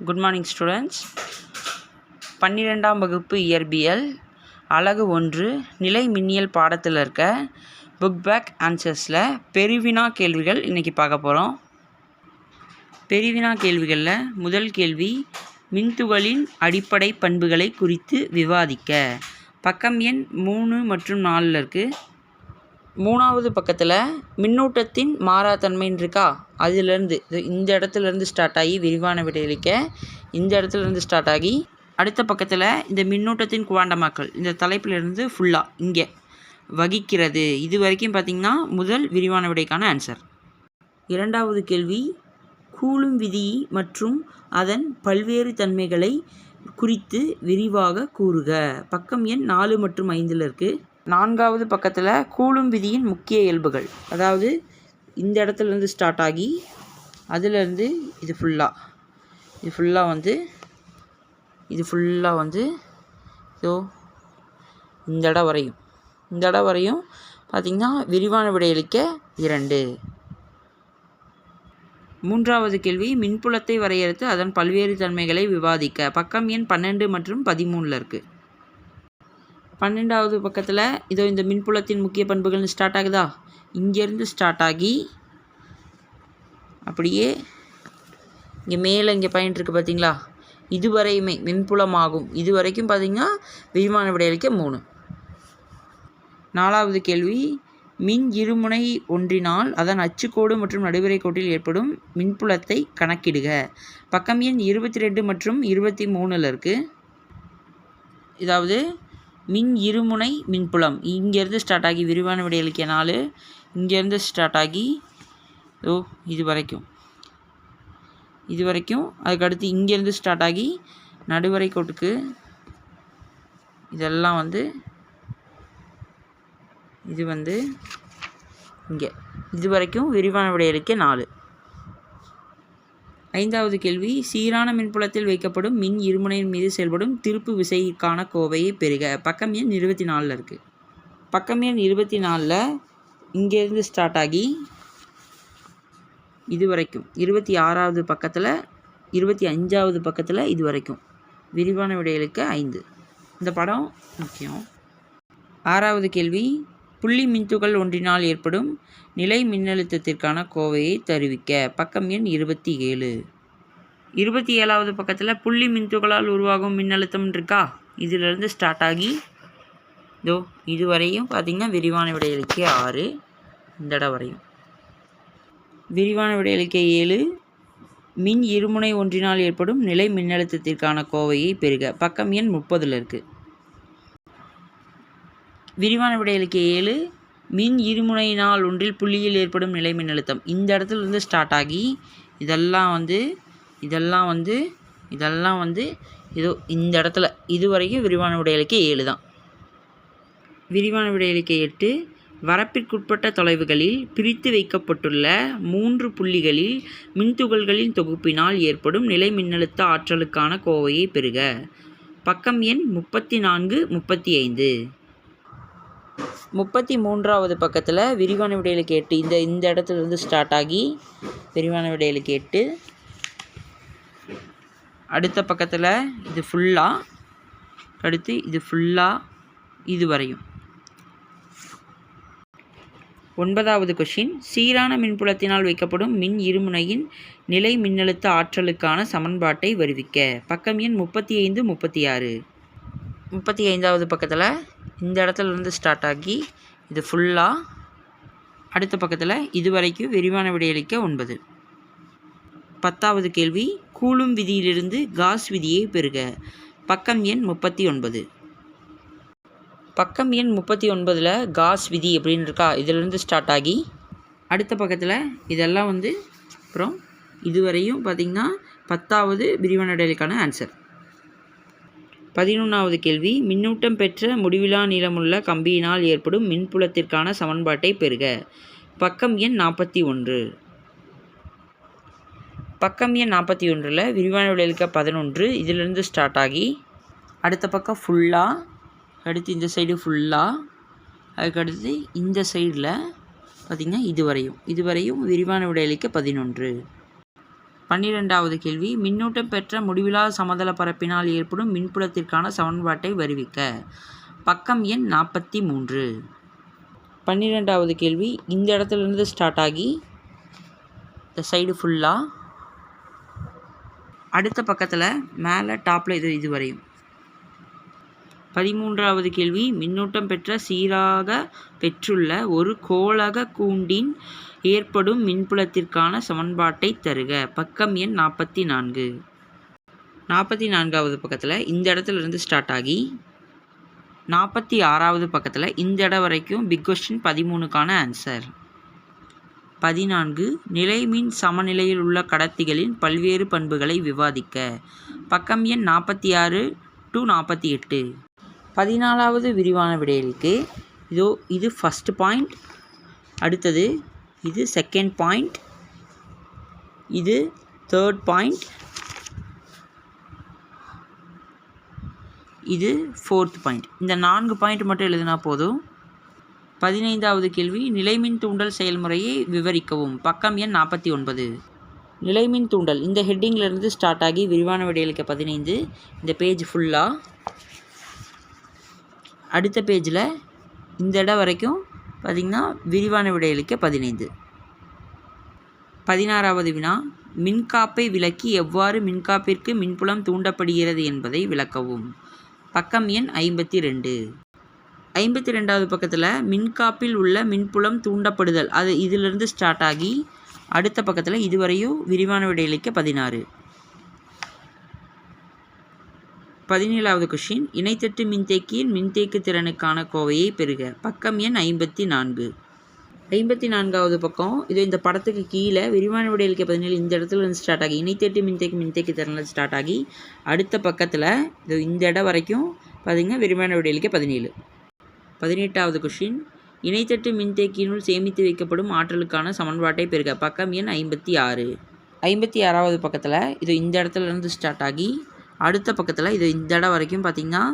Good morning students. 12ஆம் வகுப்பு இயற்பியல் அலகு 1 நிலை மின்னியல் பாடத்தில் இருக்க புக் பேக் ஆன்சர்ஸில் பெருவினா கேள்விகள் இன்றைக்கி பார்க்க போகிறோம். பெருவினா கேள்விகளில் முதல் கேள்வி, மின்துகளின் அடிப்படை பண்புகளை குறித்து விவாதிக்க. பக்கம் எண் 3 மற்றும் 4 இருக்குது. 3வது பக்கத்தில் மின்னூட்டத்தின் மாறாத்தன்மைன்னு இருக்கா, அதிலேருந்து இந்த இடத்துலேருந்து ஸ்டார்ட் ஆகி விரிவான விடையளிக்க இந்த இடத்துலேருந்து ஸ்டார்ட் ஆகி அடுத்த பக்கத்தில் இந்த மின்னூட்டத்தின் குவாண்டமாக்கல் இந்த தலைப்பிலிருந்து ஃபுல்லாக இங்கே வகிக்கிறது. இது வரைக்கும் பார்த்திங்கன்னா முதல் விரிவான விடைக்கான ஆன்சர். 2வது கேள்வி, கூலும் விதி மற்றும் அதன் பல்வேறு தன்மைகளை குறித்து விரிவாக கூறுக. பக்கம் எண் 4 மற்றும் 5 இருக்குது. 4வது பக்கத்தில் கூலும் விதியின் முக்கிய இயல்புகள், அதாவது இந்த இடத்துலேருந்து ஸ்டார்ட் ஆகி அதிலேருந்து இது ஃபுல்லாக வந்து ஸோ இந்த இடம் வரையும் பார்த்திங்கன்னா விரிவான விடையளிக்க 2. 3வது கேள்வி, மின்புலத்தை வரையறுத்து அதன் பல்வேறு தன்மைகளை விவாதிக்க. பக்கம் எண் 12 மற்றும் 13 இருக்குது. 12வது பக்கத்தில் இதோ இந்த மின்புலத்தின் முக்கிய பண்புகள்னு ஸ்டார்ட் ஆகுதா, இங்கேருந்து ஸ்டார்ட் ஆகி அப்படியே இங்கே மேலே இங்கே பாயிண்ட் இருக்குது பார்த்தீங்களா, இதுவரையுமே மின்புலமாகும். இது வரைக்கும் பார்த்திங்கன்னா விரிவான விடையளிக்க 3. 4வது கேள்வி, மின் இருமுனை ஒன்றினால் அதன் அச்சுக்கோடு மற்றும் நடுவரை கோட்டில் ஏற்படும் மின்புலத்தை கணக்கிடுக. பக்கம் எண் 22 மற்றும் 23 இருக்குது. இதாவது மின் இருமுனை மின்புலம் இங்கேருந்து ஸ்டார்ட் ஆகி விரிவான விடையளிக்க 4, இங்கேருந்து ஸ்டார்ட் ஆகி இது வரைக்கும் அதுக்கடுத்து இங்கேருந்து ஸ்டார்ட் ஆகி நடுவரை கோட்டுக்கு இதெல்லாம் இங்கே இது வரைக்கும் விரிவான விடையளிக்க 4. 5வது கேள்வி, சீரான மின்புலத்தில் வைக்கப்படும் மின் இருமுனையின் மீது செயல்படும் திருப்பு விசைக்கான கோவையை பெறுக. பக்கம் எண் 24 இருக்குது. பக்கம் எண் 24 இங்கேருந்து ஸ்டார்ட் ஆகி இது வரைக்கும் 26வது பக்கத்தில் 25வது பக்கத்தில் இது வரைக்கும் விரிவான விடையளிக்க 5. இந்த படம் முக்கியம். 6வது கேள்வி, புள்ளி மின்துகள் ஒன்றினால் ஏற்படும் நிலை மின்னழுத்தத்திற்கான கோவையை தருவிக்க. பக்கம் எண் 27. 27வது பக்கத்தில் புள்ளி மின்துகளால் உருவாகும் மின்னழுத்தம் இருக்கா, இதிலிருந்து ஸ்டார்ட் ஆகி இதுவரையும் பார்த்திங்கன்னா விரிவான விடையளிக்க 6, இந்த இடம் வரையும் விரிவான விடையளிக்க 7. மின் இருமுனை ஒன்றினால் ஏற்படும் நிலை மின்னழுத்தத்திற்கான கோவையை பெறுக. பக்கம் எண் 30 இருக்குது. விரிவான விடையளிக்க 7, மின் இருமுனையினால் ஒன்றில் புள்ளியில் ஏற்படும் நிலை மின்னழுத்தம் இந்த இடத்துலேருந்து ஸ்டார்ட் ஆகி இதெல்லாம் இதோ இந்த இடத்துல இது வரைக்கும் விரிவான விடையளிக்க 7 தான். விரிவான விடையளிக்க 8, வரப்பிற்குட்பட்ட தொலைவுகளில் பிரித்து வைக்கப்பட்டுள்ள 3 புள்ளிகளில் மின்துகள்களின் தொகுப்பினால் ஏற்படும் நிலை மின்னழுத்த ஆற்றலுக்கான கோவையை பெறுக. பக்கம் எண் 34, 35. 33வது பக்கத்தில் விரிவான விடையளிக்க 8 இந்த இடத்துலேருந்து ஸ்டார்ட் ஆகி விரிவான விடையளிக்க 8. அடுத்த பக்கத்தில் இது ஃபுல்லாக, அடுத்து இது ஃபுல்லாக இது வரையும். 9வது கொஷின், சீரான மின்புலத்தினால் வைக்கப்படும் மின் இருமுனையின் நிலை மின்னழுத்த ஆற்றலுக்கான சமன்பாட்டை வருவிக்க. பக்கம் எண் 35, 36. 35வது பக்கத்தில் இந்த இடத்துலேருந்து ஸ்டார்ட் ஆகி இது ஃபுல்லாக அடுத்த பக்கத்தில் இது வரைக்கும் விரிவான விடையளிக்க 9. 10வது கேள்வி, கூலும் விதியிலிருந்து காஸ் விதியை பெறுக. பக்கம் எண் 39. பக்கம் எண் 39 காஸ் விதி அப்படின்னு இருக்கா, இதிலிருந்து ஸ்டார்ட் ஆகி அடுத்த பக்கத்தில் இதெல்லாம் அப்புறம் இதுவரையும் பார்த்திங்கன்னா 10வது விரிவான விடையளிக்கான ஆன்சர். 11வது கேள்வி, மின்னூட்டம் பெற்ற முடிவிலா நீளமுள்ள கம்பியினால் ஏற்படும் மின்புலத்திற்கான சமன்பாட்டை பெறுக. பக்கம் எண் 41. பக்கம் எண் 41 விரிவான விடையளிக்க 11 இதிலிருந்து ஸ்டார்ட் ஆகி அடுத்த பக்கம் ஃபுல்லாக, அடுத்து இந்த சைடு ஃபுல்லாக, அதுக்கடுத்து இந்த சைடில் பார்த்திங்கன்னா இதுவரையும் விரிவான விடையளிக்க 11. 12வது கேள்வி மின்னூட்டம் பெற்ற முடிவிலா சமதள பரப்பினால் ஏற்படும் மின்புலத்திற்கான சமன்பாட்டை வருவிக்க. பக்கம் எண் 43. 12வது கேள்வி இந்த இடத்துலேருந்து ஸ்டார்ட் ஆகி இந்த சைடு ஃபுல்லாக அடுத்த பக்கத்தில் மேலே டாப்பில் இது வரையும். 13வது கேள்வி மின்னூட்டம் பெற்ற சீராக பெற்றுள்ள ஒரு கோளக கூண்டின் ஏற்படும் மின்புலத்திற்கான சமன்பாட்டை தருக. பக்கம் எண் 44. 44வது பக்கத்தில் இந்த இடத்துல இருந்து ஸ்டார்ட் ஆகி 46வது பக்கத்தில் இந்த இடம் வரைக்கும் பிக் கொஸ்டின் 13க்கான ஆன்சர். 14 நிலைமின் சமநிலையில் உள்ள கடத்திகளின் பல்வேறு பண்புகளை விவாதிக்க. பக்கம் எண் 46 to 48. 14வது விரிவான விடையளிக்கு இது ஃபஸ்ட் பாயிண்ட், அடுத்தது இது செகண்ட் பாயிண்ட், இது தேர்ட் பாயிண்ட், இது ஃபோர்த் பாயிண்ட். இந்த 4 பாயிண்ட் மட்டும் எழுதினா போதும். 15வது கேள்வி நிலைமின் தூண்டல் செயல்முறையை விவரிக்கவும். பக்கம் எண் 49. நிலைமின் தூண்டல் இந்த ஹெட்டிங்கிலிருந்து ஸ்டார்ட் ஆகி விரிவான விடையளிக்க 15. இந்த பேஜ் ஃபுல்லாக அடுத்த பேஜில் இந்த இடம் வரைக்கும் பார்த்திங்கன்னா விரிவான விடையளிக்க 15. 16வது வினா மின்காப்பை விலக்கி எவ்வாறு மின்காப்பிற்கு மின்புலம் தூண்டப்படுகிறது என்பதை விளக்கவும். பக்கம் எண் 52. 52வது பக்கத்தில் மின்காப்பில் உள்ள மின்புலம் தூண்டப்படுதல் அது இதிலிருந்து ஸ்டார்ட் ஆகி அடுத்த பக்கத்தில் இதுவரையும் விரிவான விடையளிக்க 16. 17வது கொஷின் இணைத்தட்டு மின்தேக்கியின் மின்தேக்கு திறனுக்கான கோவையை பெறுக. பக்கம் எண் 54. 54வது பக்கம் இந்த படத்துக்கு கீழே விரிவான விடையளிக்க 17 இந்த இடத்துல இருந்து ஸ்டார்ட் ஆகி இணைத்தட்டு மின்தேக்கு திறனில் ஸ்டார்ட் ஆகி அடுத்த பக்கத்தில் இந்த இடம் வரைக்கும் பார்த்திங்கன்னா விரிவான விடையளிக்க 17. 18வது கொஷின் இணைத்தட்டு மின்தேக்கியினுள் சேமித்து வைக்கப்படும் ஆற்றலுக்கான சமன்பாட்டை பெறுக. பக்கம் எண் 56. 56வது பக்கத்தில் இந்த இடத்துல இருந்து ஸ்டார்ட் ஆகி அடுத்த பக்கத்தில் இந்த இடம் வரைக்கும் பார்த்திங்கன்னா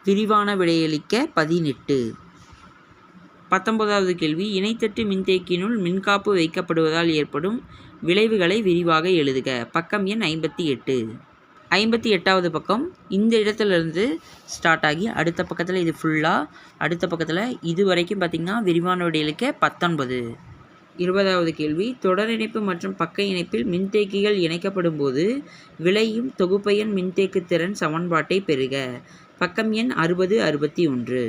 விரிவான விடையளிக்க 18. 19வது கேள்வி இணைத்தட்டு மின்தேக்கியினுள் மின்காப்பு வைக்கப்படுவதால் ஏற்படும் விளைவுகளை விரிவாக எழுதுக. பக்கம் எண் 58. 58வது பக்கம் இந்த இடத்துலேருந்து ஸ்டார்ட் ஆகி அடுத்த பக்கத்தில் இது ஃபுல்லாக அடுத்த பக்கத்தில் இது வரைக்கும் பார்த்திங்கன்னா விரிவான விடையளிக்க 19. 20வது கேள்வி தொடர் இணைப்பு மற்றும் பக்க இணைப்பில் மின்தேக்கிகள் இணைக்கப்படும் போது விளையும் தொகுப்பயன் மின்தேக்கு திறன் சமன்பாட்டை பெறுக. பக்கம் எண் 60, 61.